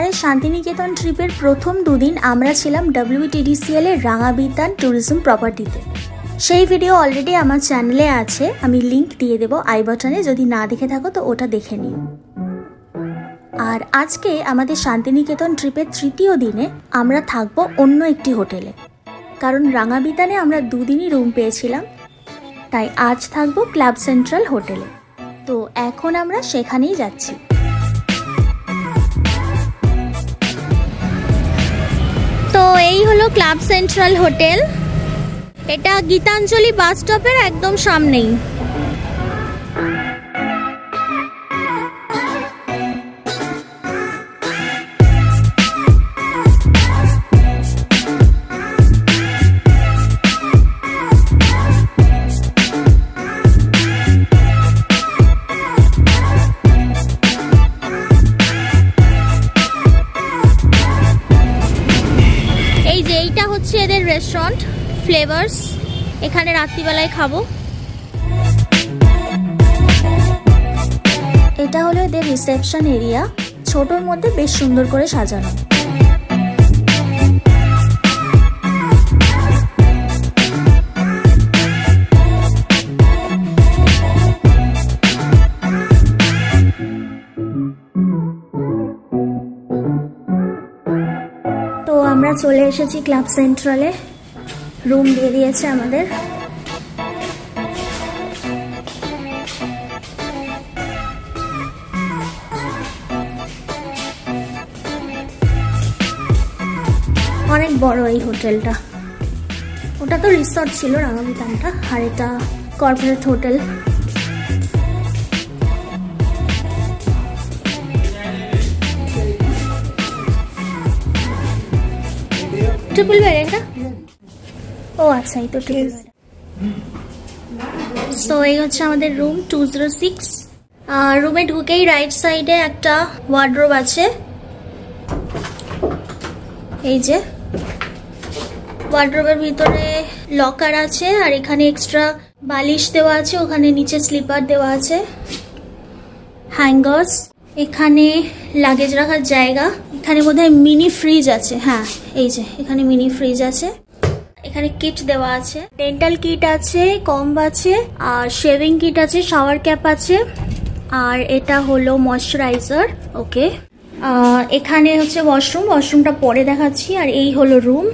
আমাদের শান্তিনিকেতন ট্রিপের প্রথম দুদিন আমরা ছিলাম WTDCL এর রাঙাবিতান ট্যুরিজম প্রপার্টিতে। সেই ভিডিও অলরেডি আমার চ্যানেলে আছে, আমি লিংক দিয়ে দেবো আই বাটনে, যদি না দেখে থাকো তো ওটা দেখে নিও। আর আজকে আমাদের শান্তিনিকেতন ট্রিপের তৃতীয় দিনে আমরা থাকবো অন্য একটি হোটেলে, কারণ রাঙাবিতানে আমরা দুদিনই রুম পেয়েছিলাম, তাই আজ থাকবো ক্লাব সেন্ট্রাল হোটেলে। তো এখন আমরা সেখানেই যাচ্ছি। তো এই হলো ক্লাব সেন্ট্রাল হোটেল, এটা গীতাঞ্জলি বাস স্টপের একদম সামনেই। এদের রেস্টুরেন্ট ফ্লেভার্স, এখানে রাত্রিবেলায় খাবো। এটা হলো এদের রিসেপশন এরিয়া, ছোটর মধ্যে বেশ সুন্দর করে সাজানো। তো আমরা চলে এসেছি ক্লাব সেন্ট্রালে, রুম দিয়ে দিয়েছে আমাদের। অনেক বড় এই হোটেলটা, ওটা তো রিসর্ট ছিল রাঙাবিতানটা, আর এটা কর্পোরেট হোটেল। ট্রিপল বেড এটা? ও আচ্ছা, এই তো ট্রিপল বেড। সো এই হচ্ছে আমাদের রুম 206। রুমে ঢুকেই রাইট সাইডে একটা ওয়ার্ডরোব আছে, এই যে ওয়ার্ডরোবের ভিতরে লকার আছে, আর এখানে এক্সট্রা বালিশ দেওয়া আছে, ওখানে নিচে স্লিপার দেওয়া আছে, হ্যাঙ্গার্স, এখানে লাগেজ রাখার জায়গা, এখানে বোধহয় মিনি ফ্রিজ আছে। হ্যাঁ, এই যে এখানে মিনি ফ্রিজ আছে, এখানে কিট দেওয়া আছে, ডেন্টাল কিট আছে, কম্ব আছে, আর শেভিং কিট আছে, শাওয়ার ক্যাপ আছে, আর এটা হলো ময়শ্চারাইজার। ওকে, এখানে হচ্ছে ওয়াশরুম, ওয়াশরুমটা পরে দেখাচ্ছি। আর এই হলো রুম।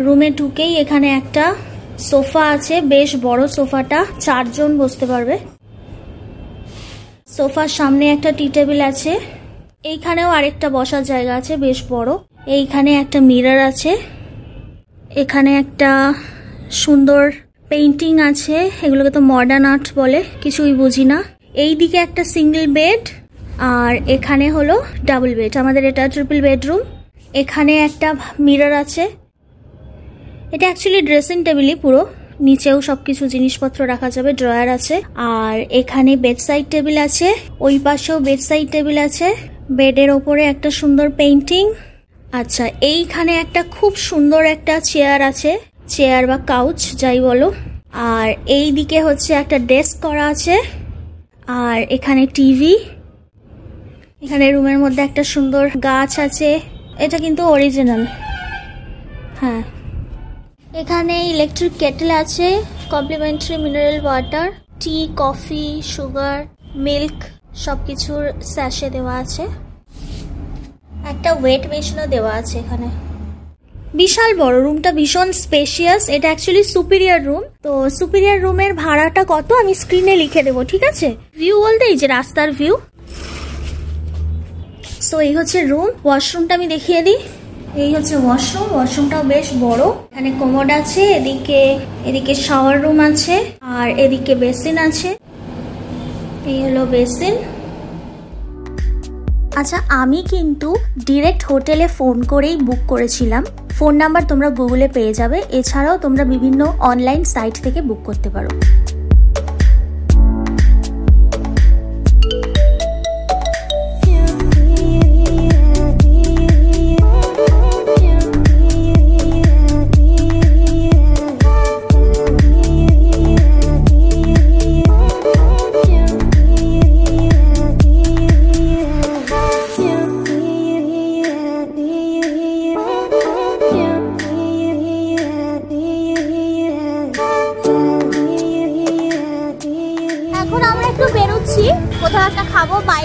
রুমে ঢুকেই এখানে একটা সোফা আছে, বেশ বড় সোফাটা, 4 জন বসতে পারবে। সোফার সামনে একটা টি টেবিল আছে, এইখানেও আরেকটা বসার জায়গা আছে বেশ বড়। এইখানে একটা মিরর আছে, এখানে একটা সুন্দর পেইন্টিং আছে, এগুলোকে তো মডার্ন আর্ট বলে, কিছুই বুঝি না। এইদিকে একটা সিঙ্গেল বেড, আর এখানে হলো ডাবল বেড। আমাদের এটা ট্রিপল বেডরুম। এখানে একটা মিরর আছে, এটা অ্যাকচুয়ালি ড্রেসিং টেবিলই পুরো, নিচেও সবকিছু জিনিসপত্র রাখা যাবে, ড্রয়ার আছে। আর এখানে বেডসাইড টেবিল আছে, ওই পাশেও বেডসাইড টেবিল আছে, বেডের ওপরে একটা সুন্দর পেইন্টিং। আচ্ছা, এইখানে একটা খুব সুন্দর একটা চেয়ার আছে, চেয়ার বা কাউচ যাই বলো। আর এই দিকে হচ্ছে একটা ডেস্ক করা আছে, আর এখানে টিভি। এখানে রুমের মধ্যে একটা সুন্দর গাছ আছে, এটা কিন্তু অরিজিনাল। হ্যাঁ, এখানে ইলেকট্রিক কেটেল আছে, কমপ্লিমেন্টারি মিনারেল ওয়াটার, টি, কফি, সুগার, মিল্ক সবকিছুর স্যাশে দেওয়া আছে। একটা ওয়েট মেশিনও দেওয়া আছে এখানে। বিশাল বড় রুমটা, ভীষণ স্পেশিয়াস। এটা অ্যাকচুয়ালি সুপিরিয়র রুম। তো সুপিরিয়র রুমের ভাড়াটা কত আমি স্ক্রিনে লিখে দেবো, ঠিক আছে? ভিউ বলতে এই যে রাস্তার ভিউ। সো এই হচ্ছে রুম। ওয়াশরুমটা আমি দেখিয়ে দিই, এই হচ্ছে ওয়াশরুম। ওয়াশরুমটাও বেশ বড়, এখানে কোমোড আছে, এদিকে শাওয়ার রুম আছে, আর এদিকে বেসিন আছে। এই হলো বেসিন। আচ্ছা, আমি কিন্তু ডিরেক্ট হোটেলে ফোন করেই বুক করেছিলাম। ফোন নাম্বার তোমরা গুগলে পেয়ে যাবে, এছাড়াও তোমরা বিভিন্ন অনলাইন সাইট থেকে বুক করতে পারো।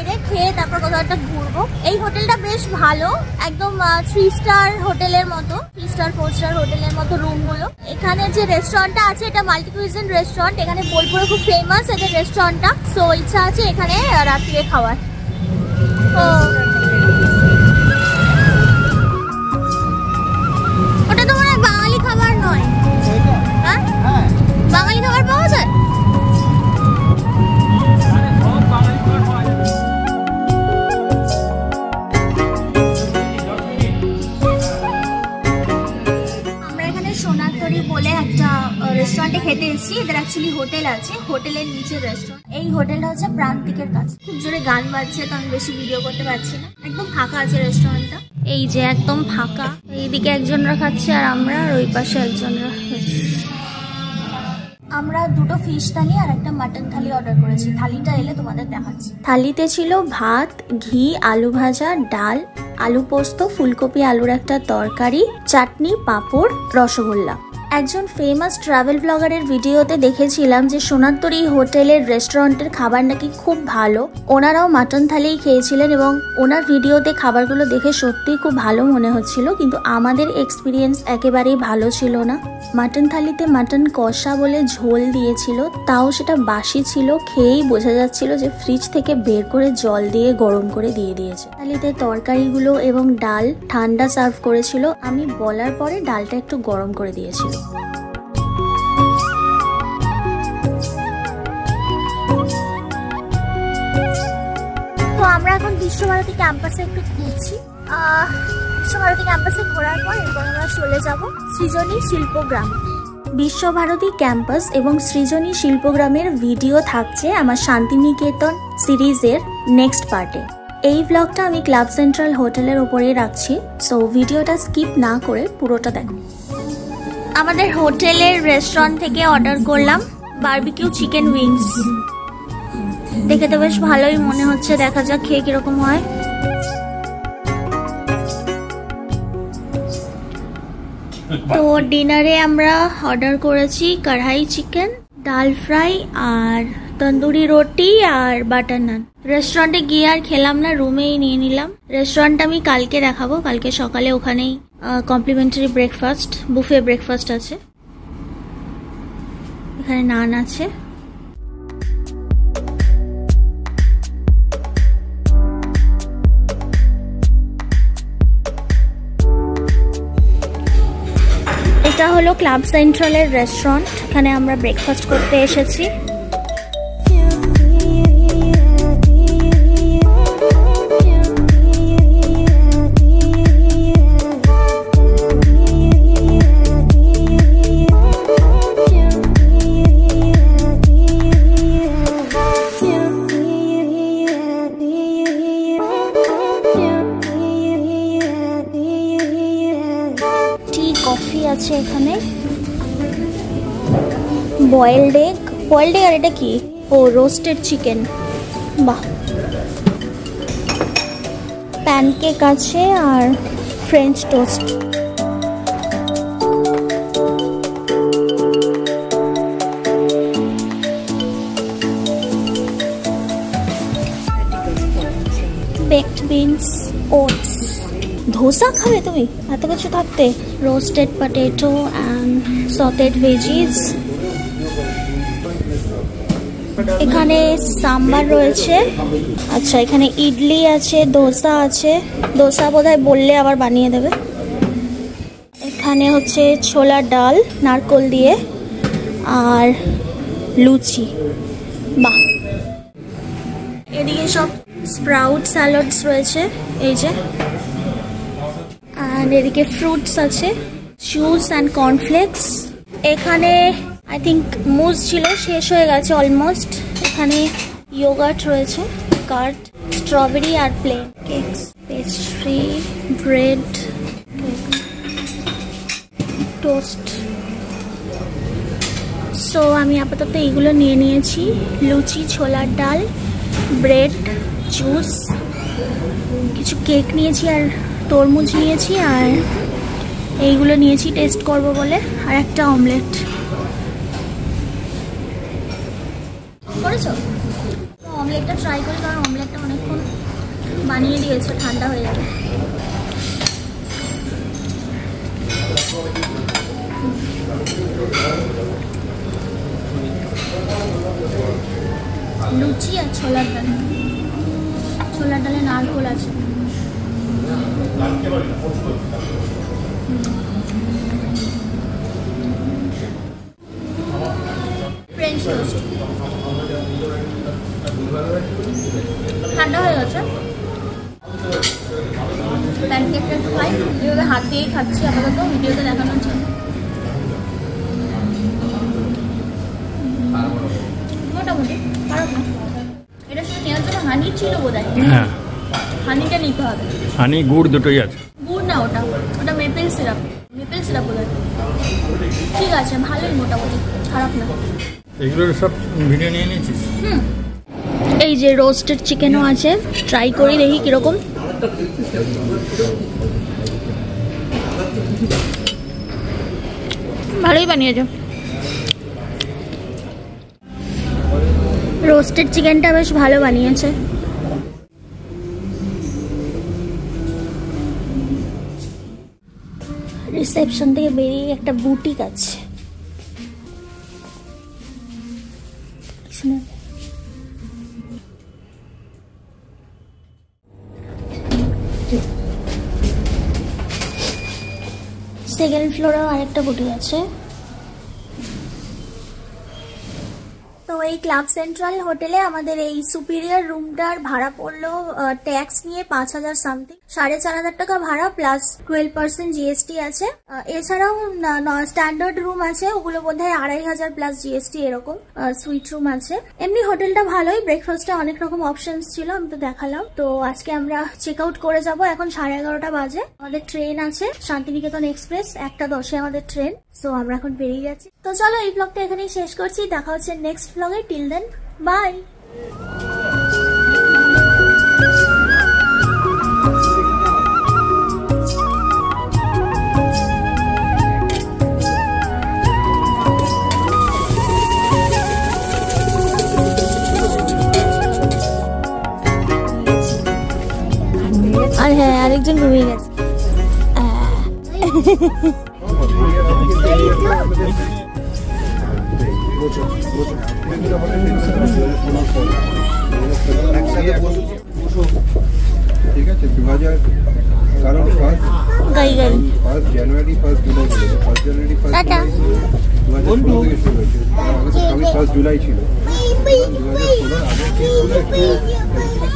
বাইরে খেয়ে তারপর কোথাও একটা ঘুরবো। এই হোটেলটা বেশ ভালো, একদম 3 স্টার হোটেলের মতো, 3 স্টার 4 স্টার হোটেলের মতো রুমগুলো। এখানে যে রেস্টুরেন্টটা আছে এটা মাল্টি কুইজিন রেস্টুরেন্ট, এখানে বোলপুরে খুব ফেমাস এদের রেস্টুরেন্টটা। সো ইচ্ছা আছে এখানে রাত্রে খাওয়ার। ওটা তো মনে হয় বাঙালি খাবার নয়। হ্যাঁ বাঙালি খাবার পাওয়া যায়। বলে একটা রেস্টুরেন্টে খেতে এসেছি। এদের অ্যাকচুয়ালি হোটেল আছে, হোটেলের নিচে রেস্টুরেন্ট। এই হোটেলটা হচ্ছে প্রান্তিকের কাছে। খুব জোরে গান বাজছে তো আমি বেশি ভিডিও করতে পারছি না। একদম ফাঁকা আছে রেস্টুরেন্টটা, এই যে একদম ফাঁকা। এইদিকে একজনরা খাচ্ছে আর আমরা, আর ওই পাশে একজনরা। আমরা দুটো ফিশ থালি আর একটা মাটন থালি অর্ডার করেছি। থালিটা এলে তোমাদের দেখাচ্ছি। থালিতে ছিল ভাত, ঘি, আলু ভাজা, ডাল, আলু পোস্ত, ফুলকপি আলুর একটা তরকারি, চাটনি, পাঁপড়, রসগোল্লা। একজন ফেমাস ট্রাভেল ব্লগারের ভিডিওতে দেখেছিলাম যে সোনারতরী হোটেলের রেস্টুরেন্টের খাবার নাকি খুব ভালো। ওনারাও মাটন থালিই খেয়েছিলেন এবং ওনার ভিডিওতে খাবারগুলো দেখে সত্যিই খুব ভালো মনে হচ্ছিল, কিন্তু আমাদের এক্সপিরিয়েন্স একেবারেই ভালো ছিল না। মাটন থালিতে মাটন কষা বলে ঝোল দিয়েছিল, তাও সেটা বাসি ছিল। খেয়েই বোঝা যাচ্ছিল যে ফ্রিজ থেকে বের করে জল দিয়ে গরম করে দিয়ে দিয়েছে। থালিতে তরকারিগুলো এবং ডাল ঠান্ডা সার্ভ করেছিল। আমি বলার পরে ডালটা একটু গরম করে দিয়েছিল। তো আমরা এখন বিশ্বভারতী ক্যাম্পাসে একটু ঘুরছি। বিশ্বভারতী ক্যাম্পাসে ঘোরার পর এরপর আমরা চলে যাব সৃজনী শিল্পগ্রাম। বিশ্বভারতী ক্যাম্পাস এবং সৃজনী শিল্পগ্রামের ভিডিও থাকছে আমার শান্তিনিকেতন সিরিজের নেক্সট পার্টে। এই ব্লগটা আমি ক্লাব সেন্ট্রাল হোটেলের ওপরেই রাখছি, সো ভিডিওটা স্কিপ না করে পুরোটা দেখো। আমাদের হোটেলের রেস্টুরেন্ট থেকে অর্ডার করলাম বারবিকিউ চিকেন উইংস। দেখে তো বেশ ভালোই মনে হচ্ছে, দেখা যাক খেয়ে কিরকম হয়। তো ডিনারে আমরা অর্ডার করেছি কড়াই চিকেন, ডাল ফ্রাই আর তন্দুরি রুটি আর বাটার নান। রেস্টুরেন্টে গিয়ে আর খেলাম না, রুমেই নিয়ে নিলাম। রেস্টুরেন্ট আমি কালকে দেখাবো, কালকে সকালে ওখানেই কমপ্লিমেন্টারি ব্রেকফাস্ট, বুফে ব্রেকফাস্ট আছে। এখানে নান আছে। এটা হলো ক্লাব সেন্ট্রালের রেস্টুরেন্ট, এখানে আমরা ব্রেকফাস্ট করতে এসেছি। কফি আছে এখানে, বয়েলড এগ আর এটা কি? ও রোস্টেড চিকেন। বাহ। প্যানকেক আছে আর French toast. Baked beans, oats. Dosa খাবে তুমি এত কিছু থাকতে? Roasted potato and sauteed veggies. এখানে সাম্বার রয়েছে। আচ্ছা, এখানে ইডলি আছে, ধোসা আছে। ধোসা বোধহয় বললে আবার বানিয়ে দেবে। এখানে হচ্ছে ছোলার ডাল নারকোল দিয়ে আর লুচি। বাহ। এদিকে সব স্প্রাউট স্যালাডস রয়েছে, এই যে। আর এদিকে ফ্রুটস আছে, জুস অ্যান্ড কর্নফ্লেক্স। এখানে আই থিঙ্ক মুজ ছিল, শেষ হয়ে গেছে অলমোস্ট। এখানে ইয়োগার্ট রয়েছে, কার্ড, স্ট্রবেরি আর plain cakes, pastry, bread, toast. So আমি আপাতত এইগুলো নিয়ে নিয়েছি, লুচি, ছোলার ডাল, ব্রেড, জুস, কিছু কেক নিয়েছি আর তরমুজ নিয়েছি, আর এইগুলো নিয়েছি টেস্ট করব বলে, আর একটা অমলেট। করেছো? অমলেটটা ট্রাই করি, কারণ অমলেটটা অনেকক্ষণ বানিয়ে দিয়েছে, ঠান্ডা হয়ে যাবে। লুচি আর ছোলার ডাল, ছোলার ডালে নারকোল আছে। ফ্রেঞ্চ টোস্ট ঠান্ডা হয়ে গেছে। প্যানকেকটা একটু খাই, এভাবে হাত দিয়েই খাচ্ছি আপাতত, ভিডিওতে দেখানোর জন্য। মোটামুটি খারাপ না। এটা শুধু নেওয়ার জন্য হানি ছিল বোধহয়। হ্যাঁ, হানিটা নিতে হবে। হানি গুড় দুটোই আছে। গুড় না, ওটা ওটা মেপেল সিরাপ, মেপেল সিরাপ বোধহয়। ঠিক আছে, ভালোই মোটামুটি, খারাপ না। এগুলো সব ভিডিও নিয়ে নিয়েছিস? এই যে রোস্টেড চিকেনও আছে, ট্রাই করি দেখি কিরকম। ভালোই বানিয়েছে। রোস্টেড চিকেনটা বেশ ভালো বানিয়েছে। রিসেপশন থেকে বেরিয়ে একটা বুটিক আছে। সেকেন্ড ফ্লোরেও আরেকটা বুটিক আছে। তো এই ক্লাব সেন্ট্রাল হোটেলে আমাদের এই সুপিরিয়র রুমটার ভাড়া পড়লো ট্যাক্স নিয়ে 5,000 সামথিং, 4,500 টাকা ভাড়া প্লাস 12% জিএসটি আছে। এছাড়াও স্ট্যান্ডার্ড রুম আছে, ওগুলো বোধহয় 2,500 প্লাস জিএসটি এরকম। সুইট রুম আছে। এমনি হোটেলটা ভালোই, ব্রেকফাস্টে অনেক রকম অপশনস ছিল, আমি তো দেখালাম। তো আজকে আমরা চেক আউট করে যাব, এখন 11:30 বাজে। আমাদের ট্রেন আছে শান্তিনিকেতন এক্সপ্রেস, 1:10-এ আমাদের ট্রেন। সো আমরা এখন বেরিয়ে যাচ্ছি। তো চলো এই ব্লগটা এখানেই শেষ করছি, দেখা হচ্ছে নেক্সট ব্লগে। Till then, by. আর হ্যাঁ, আরেকজন ঘুমিয়ে গেছে। ঠিক আছে, 2000 কারণ ফার্স্ট জানুয়ারি 1 জুলাই ছিল, 1 জানুয়ারি 1 2016 থেকে শুরু হয়েছে, 1 জুলাই ছিল। 2016 আগে